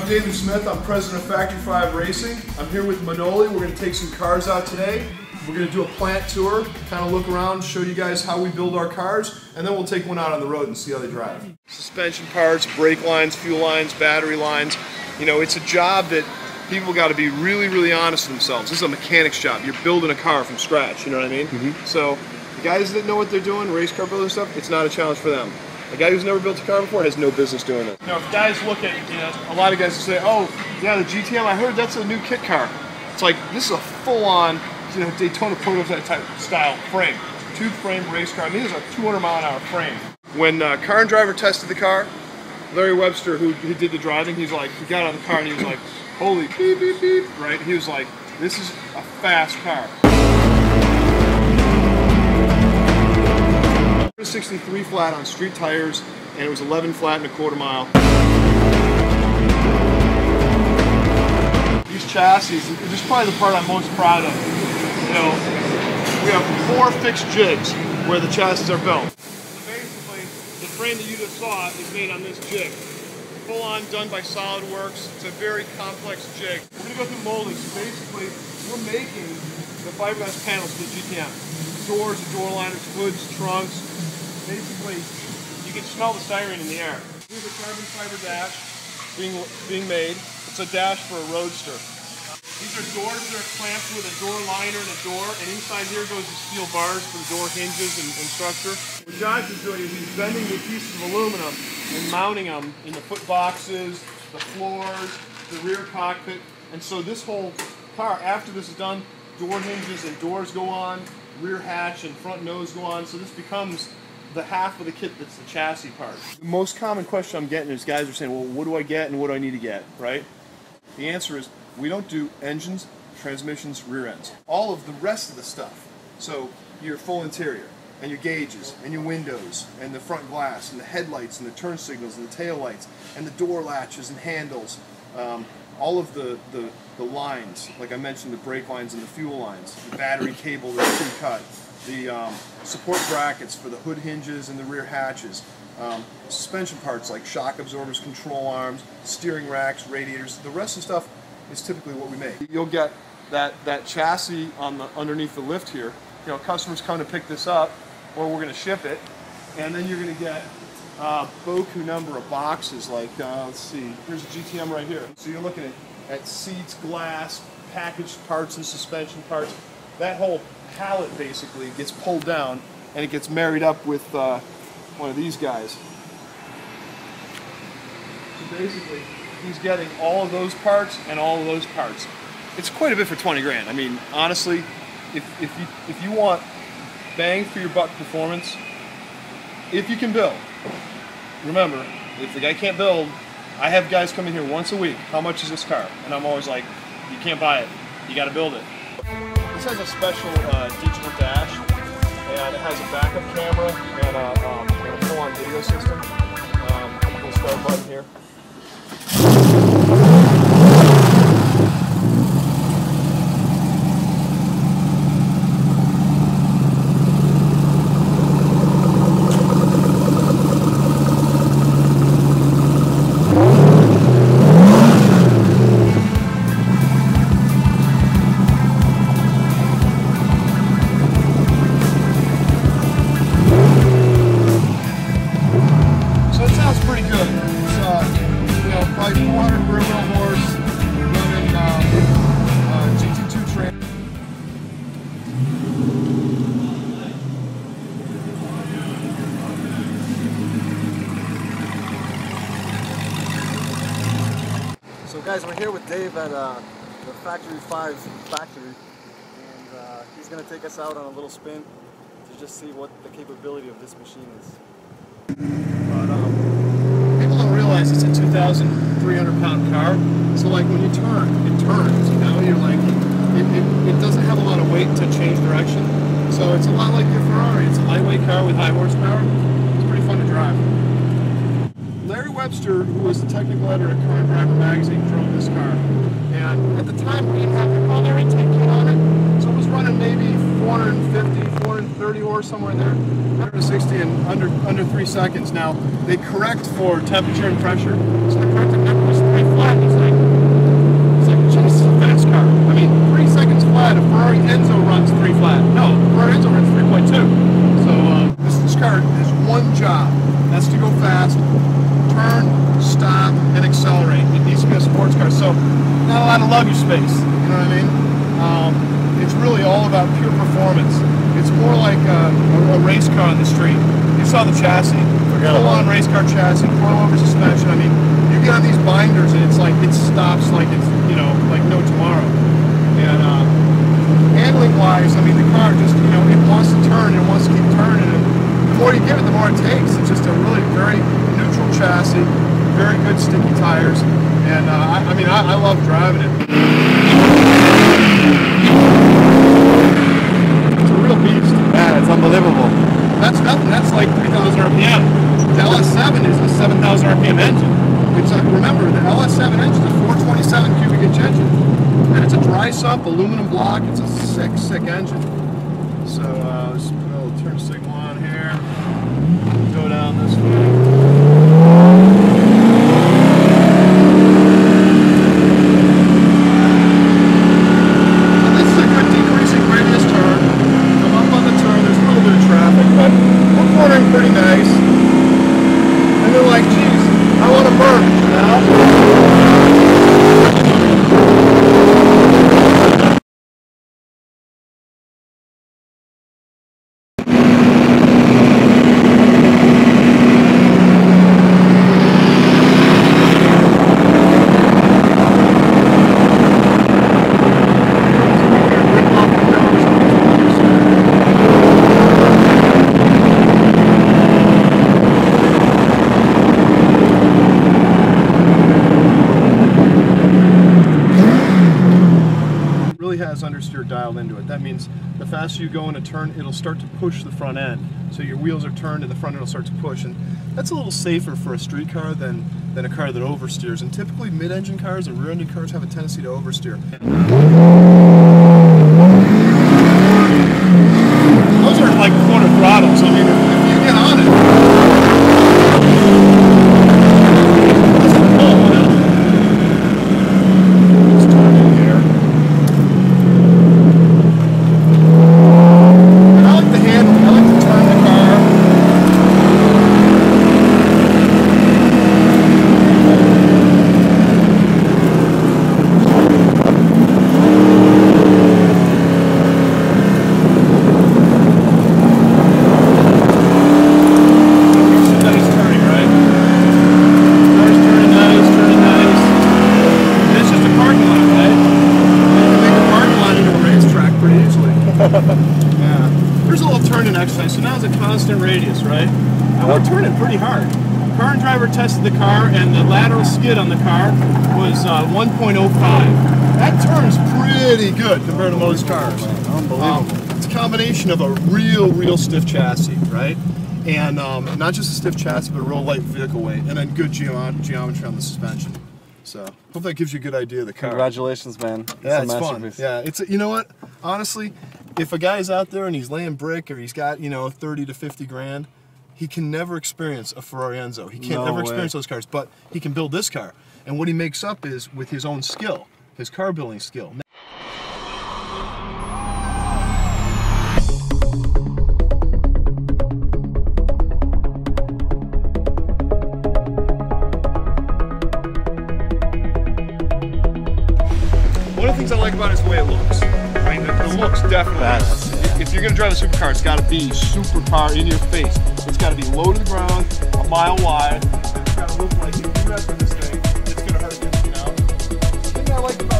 I'm David Smith. I'm president of Factory 5 Racing. I'm here with Manoli. We're going to take some cars out today. We're going to do a plant tour, kind of look around, show you guys how we build our cars, and then we'll take one out on the road and see how they drive. Suspension parts, brake lines, fuel lines, battery lines. You know, it's a job that people got to be really, really honest with themselves. This is a mechanic's job. You're building a car from scratch, you know what I mean? So the guys that know what they're doing, race car building stuff, it's not a challenge for them. A guy who's never built a car before has no business doing it. You know, if guys look at, you know, a lot of guys will say, oh, yeah, the GTM, I heard that's a new kit car. It's like, this is a full-on, you know, Daytona prototype type style frame. Tube frame race car. I mean, this is a 200-mile-an-hour frame. When Car and Driver tested the car, Larry Webster, who did the driving, he's like, he got out of the car and he was like, holy beep, beep, beep, right? He was like, this is a fast car. 63 flat on street tires, and it was 11 flat and a quarter mile. These chassis, this is probably the part I'm most proud of. You know, we have 4 fixed jigs where the chassis are built. So basically, the frame that you just saw is made on this jig. Full on, done by SolidWorks. It's a very complex jig. We're going to go through molding. So basically, we're making the fiberglass panels for the GTM. Doors, door liners, hoods, trunks. Basically, you can smell the styrene in the air. Here's a carbon fiber dash being made. It's a dash for a roadster. These are doors that are clamped with a door liner and a door, and inside here goes the steel bars for the door hinges and structure. What Josh is doing is he's bending the pieces of aluminum and mounting them in the foot boxes, the floors, the rear cockpit. And so this whole car, after this is done, door hinges and doors go on, rear hatch and front nose go on, so this becomes the half of the kit that's the chassis part. The most common question I'm getting is guys are saying, well, what do I get and what do I need to get, right? The answer is, we don't do engines, transmissions, rear ends. All of the rest of the stuff. So your full interior, and your gauges, and your windows, and the front glass, and the headlights, and the turn signals, and the tail lights, and the door latches and handles. All of the lines, like I mentioned, the brake lines and the fuel lines, the battery cable that's pre-cut, the support brackets for the hood hinges and the rear hatches, suspension parts like shock absorbers, control arms, steering racks, radiators. The rest of the stuff is typically what we make. You'll get that chassis on the underneath the lift here. You know, customers come to pick this up, or we're going to ship it, and then you're going to get beaucoup number of boxes. Like let's see, here's a GTM right here. So you're looking at seats, glass, packaged parts and suspension parts. That whole pallet basically gets pulled down and it gets married up with one of these guys. So basically, he's getting all of those parts and all of those parts. It's quite a bit for 20 grand. I mean, honestly, if you want bang for your buck performance, if you can build. Remember, if the guy can't build, I have guys come in here once a week. How much is this car? And I'm always like, you can't buy it. You got to build it. This has a special digital dash, and it has a backup camera and a full-on video system. We'll start button here. So guys, we're here with Dave at the Factory 5 factory, and he's going to take us out on a little spin to just see what the capability of this machine is. But people don't realize it's a 2,300-pound car, so like when you turn, it turns, you know, you're like, it doesn't have a lot of weight to change direction, so it's a lot like your Ferrari. It's a lightweight car with high horsepower. It's pretty fun to drive. Larry Webster, who was the technical editor at Car and Driver magazine, drove this car. And at the time, we didn't have the all-air intake kit on it, so it was running maybe 450, 430 horse, somewhere in there. 160 in under 3 seconds. Now, they correct for temperature and pressure, so the corrected number was pretty flat. flat. A Ferrari Enzo runs 3 flat. No, Ferrari Enzo runs 3.2. So this car has one job. That's to go fast, turn, stop, and accelerate. It needs to be a sports car. So not a lot of luggage space. You know what I mean? It's really all about pure performance. It's more like a race car on the street. You saw the chassis, full-on race car chassis, coilover suspension. I mean, you get on these binders and it's like it stops like it's, you know, like no tomorrow. And handling-wise, I mean, the car just, you know, it wants to turn and it wants to keep turning. And the more you give it, the more it takes. It's just a really very neutral chassis, very good sticky tires, and I mean, I love driving it. It's a real beast. Man, it's unbelievable. That's nothing. That's like 3,000 RPM. The LS7 is a 7,000 RPM engine. It's remember, the LS7 engine is a 427 cubic inch engine, and it's a dry sump aluminum block. It's a sick engine. So let's put a little turn signal on here. Go down this way. Pretty nice. And they're like, geez, I want to burn, you know? Has understeer dialed into it. That means the faster you go in a turn, it'll start to push the front end. So your wheels are turned and the front end will start to push. And that's a little safer for a street car than a car that oversteers. And typically mid-engine cars and rear-engine cars have a tendency to oversteer. Those are like quarter throttles. I mean, if you get on it. Yeah. Here's a little turning exercise. So now it's a constant radius, right? And we're turning pretty hard. Car and driver tested the car, and the lateral skid on the car was 1.05. That turns pretty good compared to most cars. Unbelievable. It's a combination of a real stiff chassis, right? And not just a stiff chassis, but a real light vehicle weight, and then good geometry on the suspension. So, hope that gives you a good idea of the car. Congratulations, man. Yeah, it's fun. Yeah, you know what? Honestly, if a guy's out there and he's laying brick or he's got, you know, 30 to 50 grand, he can never experience a Ferrari Enzo. He can't ever experience those cars, but he can build this car. And what he makes up is with his own skill, his car building skill. One of the things I like about it is the way it looks. I mean, the looks definitely. If you're going to drive a supercar, it's got to be supercar in your face. It's got to be low to the ground, a mile wide. It's got to look like if you mess with this thing, it's going to hurt you, you know? The thing I like about